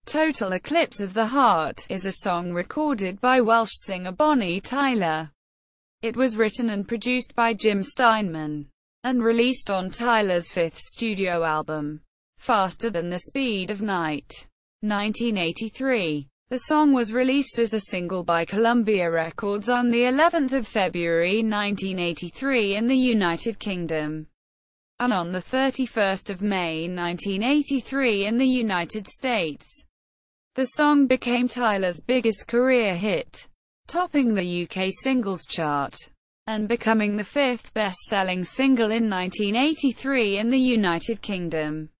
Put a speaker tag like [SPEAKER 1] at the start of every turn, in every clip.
[SPEAKER 1] Total Eclipse of the Heart is a song recorded by Welsh singer Bonnie Tyler. It was written and produced by Jim Steinman, and released on Tyler's fifth studio album, Faster Than the Speed of Night, 1983. The song was released as a single by Columbia Records on the 11th of February 1983 in the United Kingdom, and on the 31st of May 1983 in the United States. The song became Tyler's biggest career hit, topping the UK singles chart, and becoming the fifth best-selling single in 1983 in the United Kingdom.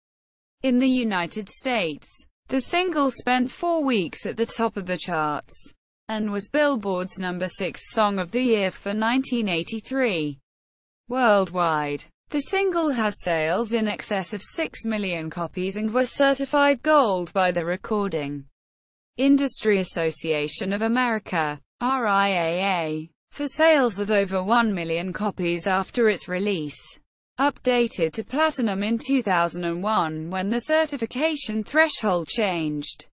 [SPEAKER 1] In the United States, the single spent 4 weeks at the top of the charts, and was Billboard's number 6 Song of the Year for 1983. Worldwide, the single has sales in excess of 6 million copies and was certified gold by the Recording Industry Association of America, RIAA, for sales of over 1 million copies after its release, updated to platinum in 2001 when the certification threshold changed.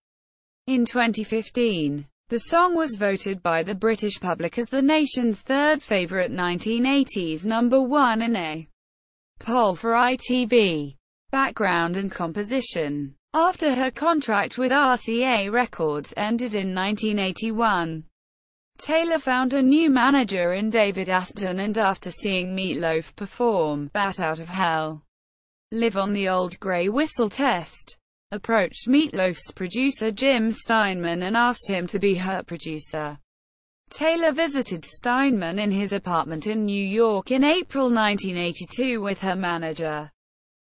[SPEAKER 1] In 2015, the song was voted by the British public as the nation's third favourite 1980s number 1 in a poll for ITV Background and Composition. After her contract with RIAA Records ended in 1981, Taylor found a new manager in David Aston, and after seeing Meat Loaf perform Bat Out of Hell Live on the Old Grey Whistle Test, approached Meat Loaf's producer Jim Steinman and asked him to be her producer. Taylor visited Steinman in his apartment in New York in April 1982 with her manager,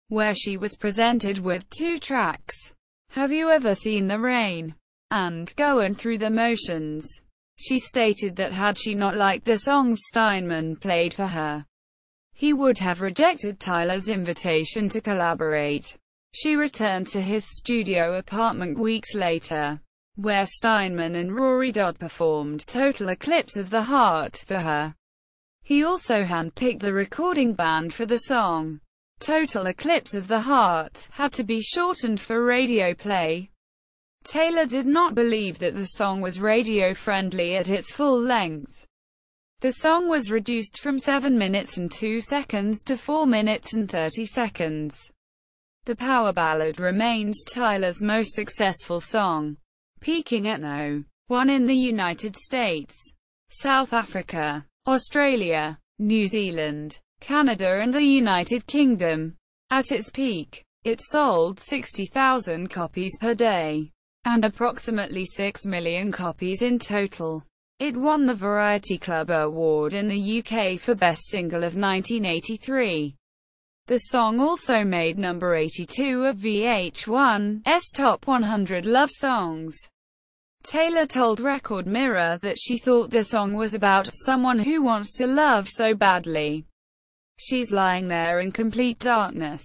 [SPEAKER 1] where she was presented with 2 tracks, Have You Ever Seen the Rain? And Goin' Through the Motions. She stated that had she not liked the songs Steinman played for her, he would have rejected Tyler's invitation to collaborate. She returned to his studio apartment weeks later, where Steinman and Rory Dodd performed Total Eclipse of the Heart for her. He also handpicked the recording band for the song. Total Eclipse of the Heart had to be shortened for radio play. Taylor did not believe that the song was radio-friendly at its full length. The song was reduced from 7 minutes and 2 seconds to 4 minutes and 30 seconds. The power ballad remains Tyler's most successful song, peaking at No. 1 in the United States, South Africa, Australia, New Zealand, Canada and the United Kingdom. At its peak, it sold 60,000 copies per day, and approximately 6 million copies in total. It won the Variety Club Award in the UK for Best Single of 1983. The song also made number 82 of VH1's Top 100 Love Songs. Taylor told Record Mirror that she thought the song was about someone who wants to love so badly. She's lying there in complete darkness.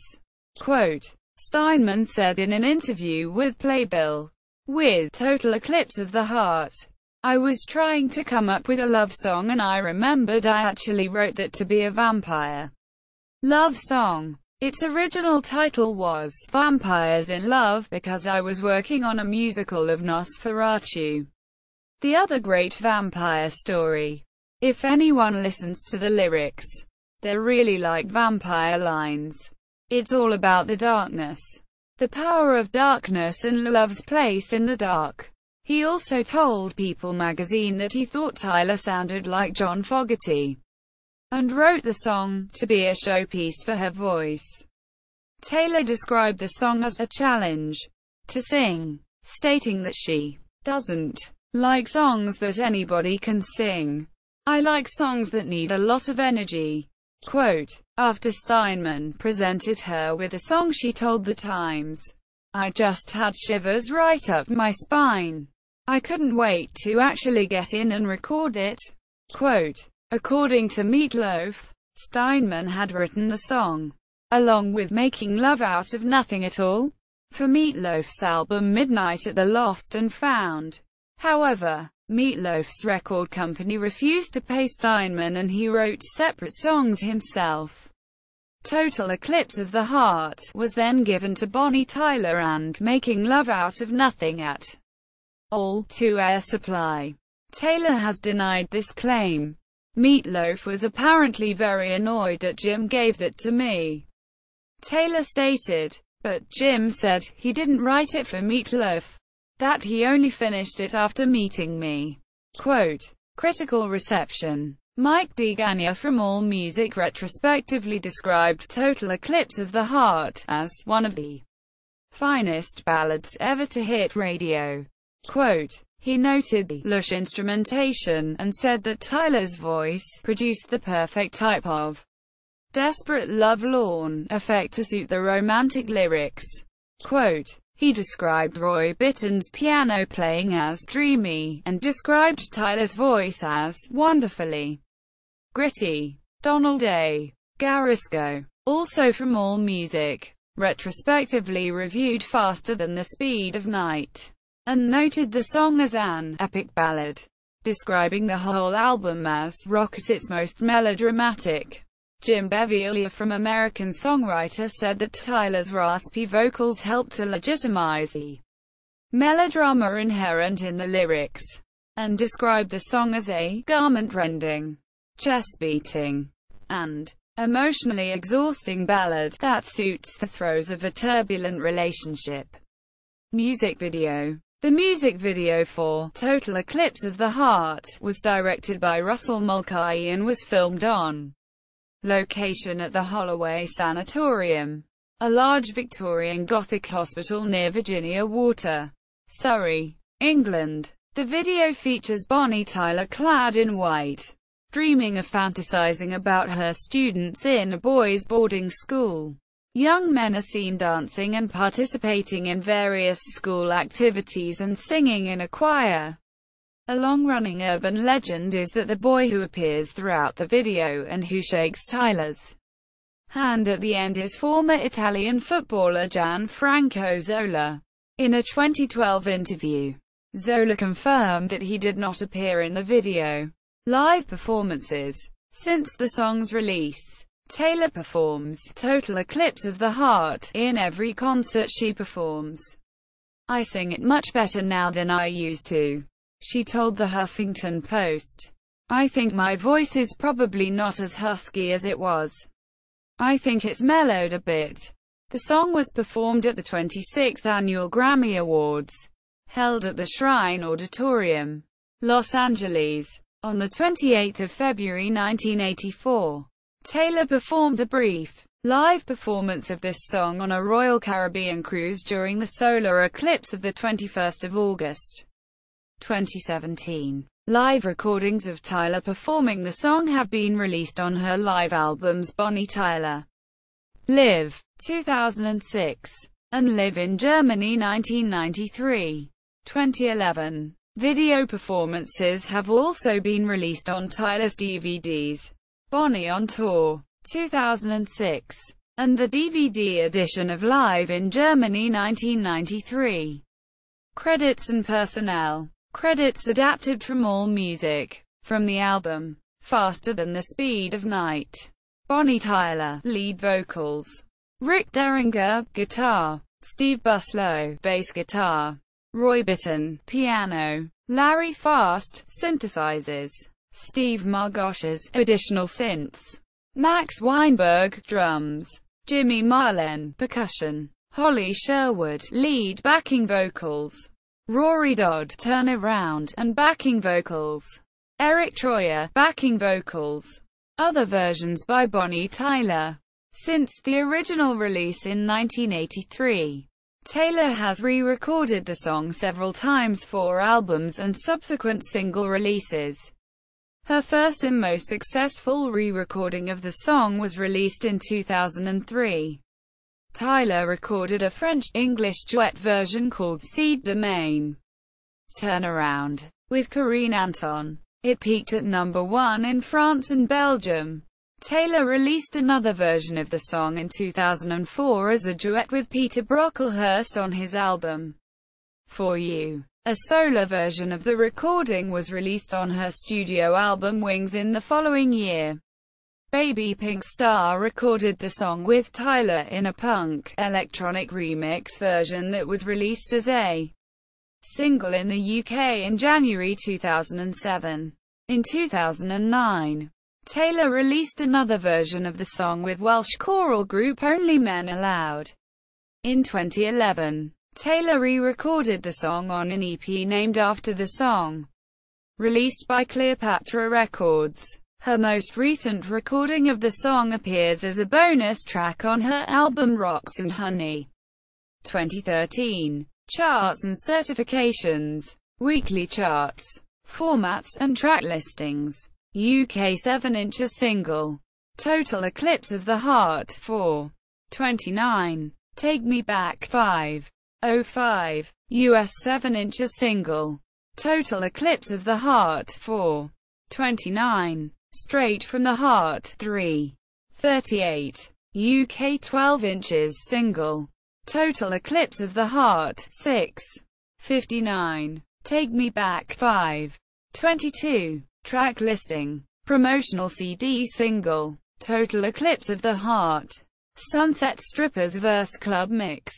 [SPEAKER 1] Quote, Steinman said in an interview with Playbill, with Total Eclipse of the Heart, I was trying to come up with a love song and I remembered I actually wrote that to be a vampire love song. Its original title was Vampires in Love because I was working on a musical of Nosferatu, the other great vampire story. If anyone listens to the lyrics, they're really like vampire lines. It's all about the darkness, the power of darkness and love's place in the dark. He also told People magazine that he thought Tyler sounded like John Fogerty, and wrote the song to be a showpiece for her voice. Taylor described the song as a challenge to sing, stating that she doesn't like songs that anybody can sing. I like songs that need a lot of energy. Quote, after Steinman presented her with the song, she told The Times, I just had shivers right up my spine. I couldn't wait to actually get in and record it. Quote, according to Meat Loaf, Steinman had written the song, along with Making Love Out of Nothing at All, for Meat Loaf's album Midnight at the Lost and Found. However, Meat Loaf's record company refused to pay Steinman and he wrote separate songs himself. Total Eclipse of the Heart was then given to Bonnie Tyler and Making Love Out of Nothing at All to Air Supply. Taylor has denied this claim. Meatloaf was apparently very annoyed that Jim gave that to me, Taylor stated. But Jim said he didn't write it for Meatloaf, that he only finished it after meeting me. Quote, critical reception. Mike DeGania from AllMusic retrospectively described Total Eclipse of the Heart as one of the finest ballads ever to hit radio. Quote, he noted the lush instrumentation and said that Tyler's voice produced the perfect type of desperate love-lorn effect to suit the romantic lyrics. Quote, he described Roy Bittan's piano playing as dreamy, and described Tyler's voice as wonderfully gritty. Donald A. Garisco, also from AllMusic, retrospectively reviewed Faster Than the Speed of Night, and noted the song as an epic ballad, describing the whole album as rock at its most melodramatic. Jim Bevere from American Songwriter said that Tyler's raspy vocals helped to legitimize the melodrama inherent in the lyrics, and described the song as a garment-rending, chest-beating, and emotionally exhausting ballad that suits the throes of a turbulent relationship. Music video. The music video for Total Eclipse of the Heart was directed by Russell Mulcahy and was filmed on location at the Holloway Sanatorium, a large Victorian Gothic hospital near Virginia Water, Surrey, England. The video features Bonnie Tyler clad in white, dreaming of fantasizing about her students in a boys' boarding school. Young men are seen dancing and participating in various school activities and singing in a choir. A long-running urban legend is that the boy who appears throughout the video and who shakes Tyler's hand at the end is former Italian footballer Gianfranco Zola. In a 2012 interview, Zola confirmed that he did not appear in the video. Live performances. Since the song's release, Taylor performs Total Eclipse of the Heart in every concert she performs. I sing it much better now than I used to, she told the Huffington Post. I think my voice is probably not as husky as it was. I think it's mellowed a bit. The song was performed at the 26th Annual Grammy Awards, held at the Shrine Auditorium, Los Angeles, on the 28th of February 1984. Taylor performed a brief, live performance of this song on a Royal Caribbean cruise during the solar eclipse of the 21st of August, 2017. Live recordings of Tyler performing the song have been released on her live albums Bonnie Tyler Live, 2006, and Live in Germany 1993. 2011. Video performances have also been released on Tyler's DVDs, Bonnie on Tour, 2006, and the DVD edition of Live in Germany 1993. Credits and personnel. Credits adapted from AllMusic. From the album, Faster Than the Speed of Night. Bonnie Tyler, lead vocals. Rick Derringer, guitar. Steve Buslow, bass guitar. Roy Bittan, piano. Larry Fast, synthesizers. Steve Margoshes, additional synths. Max Weinberg, drums. Jimmy Marlen, percussion. Holly Sherwood, lead backing vocals. Rory Dodd, turnaround and backing vocals. Eric Troyer, backing vocals. Other versions by Bonnie Tyler. Since the original release in 1983, Taylor has re-recorded the song several times for albums and subsequent single releases. Her first and most successful re-recording of the song was released in 2003. Tyler recorded a French-English duet version called Seed Domain Turnaround with Corinne Anton. It peaked at number 1 in France and Belgium. Taylor released another version of the song in 2004 as a duet with Peter Brocklehurst on his album For You. A solo version of the recording was released on her studio album Wings in the following year. Baby Pink Star recorded the song with Tyler in a punk, electronic remix version that was released as a single in the UK in January 2007. In 2009, Taylor released another version of the song with Welsh choral group Only Men Allowed. In 2011, Taylor re-recorded the song on an EP named after the song, released by Cleopatra Records. Her most recent recording of the song appears as a bonus track on her album Rocks and Honey. 2013. Charts and certifications. Weekly charts. Formats and track listings. UK 7-inch single. Total Eclipse of the Heart 4. 29. Take Me Back 5.05. US 7-inch single. Total Eclipse of the Heart 4. 29. Straight from the Heart 3.38. UK 12 inches single. Total Eclipse of the Heart 6.59. Take Me Back 5.22. Track listing. Promotional CD single. Total Eclipse of the Heart. Sunset Strippers vs Club Mix.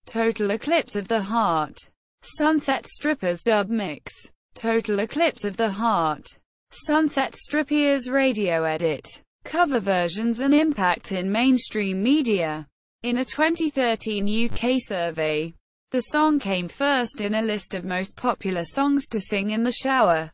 [SPEAKER 1] Total Eclipse of the Heart. Sunset Strippers dub mix. Total Eclipse of the Heart. Sunset Strippers radio edit. Cover versions and impact in mainstream media. In a 2013 UK survey, the song came first in a list of most popular songs to sing in the shower,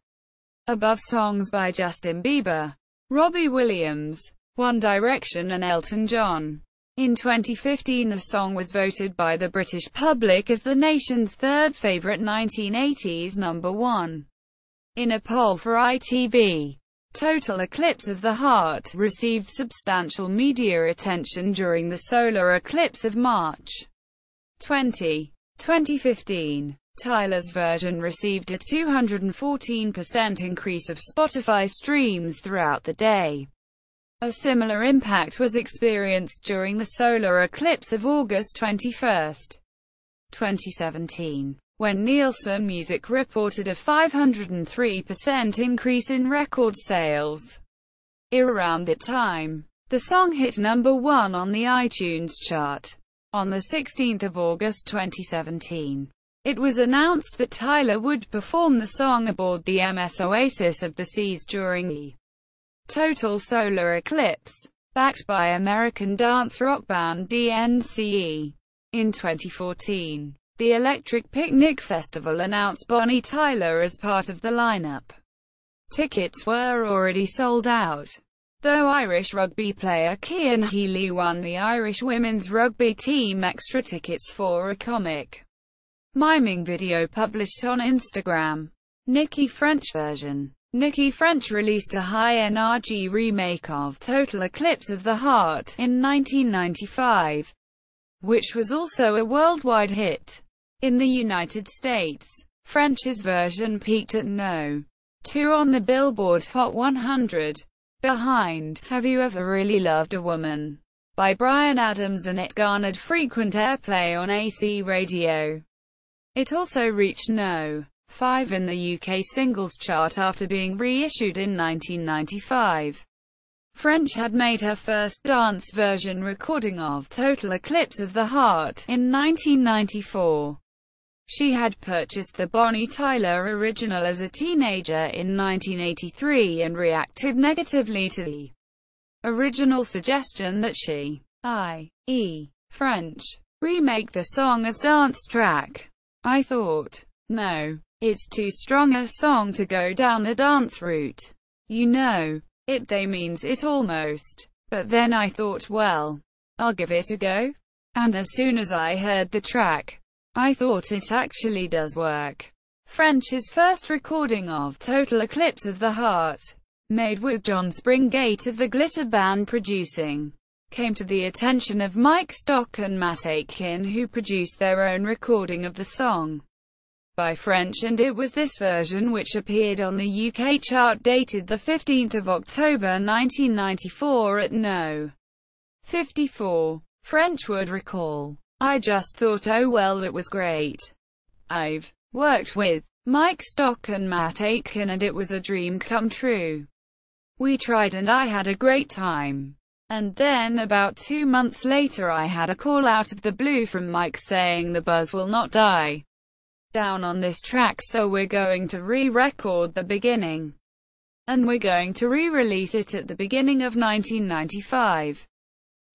[SPEAKER 1] above songs by Justin Bieber, Robbie Williams, One Direction and Elton John. In 2015 the song was voted by the British public as the nation's third favourite 1980s number one. In a poll for ITV, Total Eclipse of the Heart received substantial media attention during the solar eclipse of March 20. 2015. Tyler's version received a 214% increase of Spotify streams throughout the day. A similar impact was experienced during the solar eclipse of August 21, 2017, when Nielsen Music reported a 503% increase in record sales. Around that time, the song hit number 1 on the iTunes chart. On 16 August 2017, it was announced that Tyler would perform the song aboard the MS Oasis of the Seas during the total solar eclipse, backed by American dance rock band DNCE. In 2014, the Electric Picnic Festival announced Bonnie Tyler as part of the lineup. Tickets were already sold out, though Irish rugby player Cian Healy won the Irish women's rugby team extra tickets for a comic miming video published on Instagram. Nicki French version. Nicki French released a high-energy remake of Total Eclipse of the Heart in 1995, which was also a worldwide hit. In the United States, French's version peaked at No. 2 on the Billboard Hot 100, behind Have You Ever Really Loved a Woman by Bryan Adams, and it garnered frequent airplay on AC radio. It also reached No. 5 in the UK singles chart after being reissued in 1995. French had made her first dance version recording of Total Eclipse of the Heart in 1994. She had purchased the Bonnie Tyler original as a teenager in 1983 and reacted negatively to the original suggestion that she, i.e., French, remake the song as dance track. I thought, no, it's too strong a song to go down the dance route. You know, it they means it almost. But then I thought, well, I'll give it a go. And as soon as I heard the track, I thought it actually does work. French's first recording of Total Eclipse of the Heart, made with John Springate of the Glitter Band producing, came to the attention of Mike Stock and Matt Aitken, who produced their own recording of the song by French, and it was this version which appeared on the UK chart dated 15 October 1994 at No. 54. French would recall, I just thought, oh well, it was great. I've worked with Mike Stock and Matt Aitken and it was a dream come true. We tried and I had a great time. And then about 2 months later I had a call out of the blue from Mike saying the buzz will not die down on this track, so we're going to re-record the beginning. And we're going to re-release it at the beginning of 1995.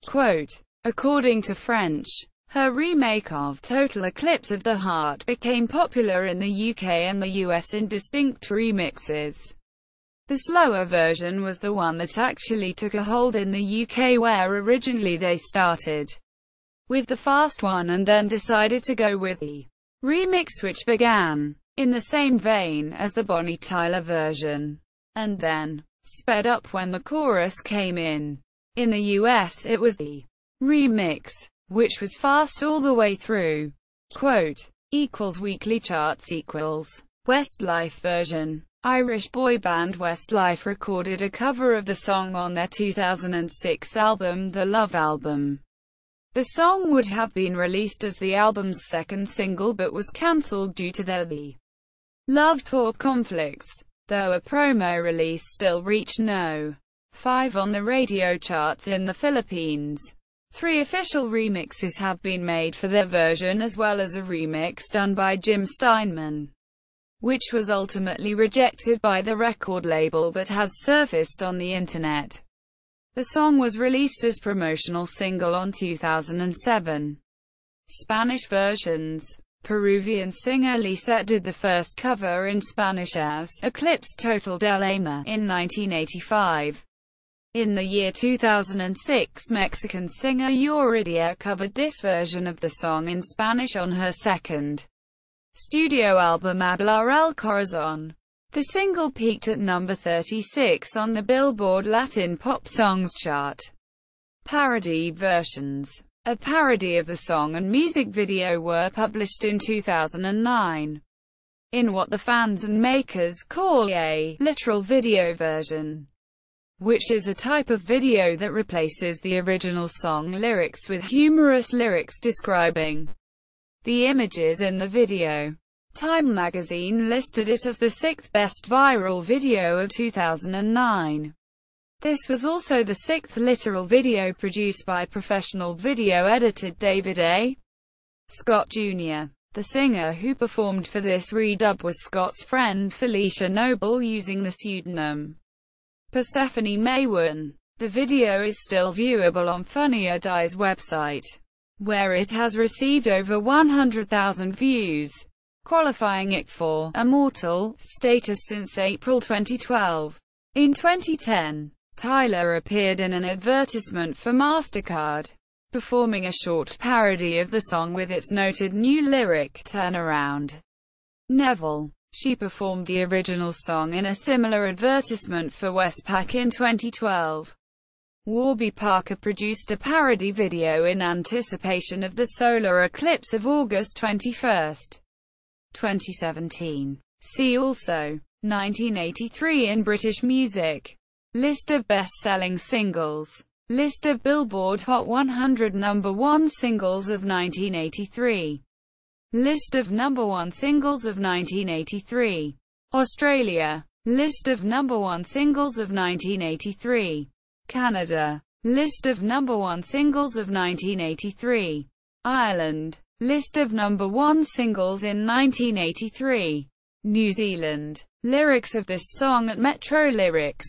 [SPEAKER 1] Quote, according to French, her remake of Total Eclipse of the Heart became popular in the UK and the US in distinct remixes. The slower version was the one that actually took a hold in the UK, where originally they started with the fast one and then decided to go with the remix, which began in the same vein as the Bonnie Tyler version, and then sped up when the chorus came in. In the US it was the remix, which was fast all the way through. Quote, equals weekly charts equals Westlife version. Irish boy band Westlife recorded a cover of the song on their 2006 album, The Love Album. The song would have been released as the album's second single but was cancelled due to their The Love Tour conflicts, though a promo release still reached No. 5 on the radio charts in the Philippines. 3 official remixes have been made for their version, as well as a remix done by Jim Steinman, which was ultimately rejected by the record label but has surfaced on the internet. The song was released as promotional single on 2007. Spanish versions. Peruvian singer Lisette did the first cover in Spanish as Eclipse Total del Alma in 1985. In the year 2006, Mexican singer Yuridia covered this version of the song in Spanish on her second studio album Hablar el Corazón. The single peaked at number 36 on the Billboard Latin Pop Songs chart. Parody versions. A parody of the song and music video were published in 2009. In what the fans and makers call a literal video version, which is a type of video that replaces the original song lyrics with humorous lyrics describing the images in the video. Time magazine listed it as the 6th best viral video of 2009. This was also the 6th literal video produced by professional video editor David A. Scott Jr. The singer who performed for this redub was Scott's friend Felicia Noble using the pseudonym Persephone Maywan. The video is still viewable on Funny or Die's website, where it has received over 100,000 views, qualifying it for Immortal status since April 2012. In 2010, Tyler appeared in an advertisement for MasterCard, performing a short parody of the song with its noted new lyric, Turn Around, Neville. She performed the original song in a similar advertisement for Westpac in 2012. Warby Parker produced a parody video in anticipation of the solar eclipse of August 21, 2017. See also 1983 in British music. List of best-selling singles. List of Billboard Hot 100 number 1 singles of 1983. List of number 1 singles of 1983. Australia. List of number 1 singles of 1983. Canada. List of number 1 singles of 1983. Ireland. List of number 1 singles in 1983. New Zealand. Lyrics of this song at Metro Lyrics.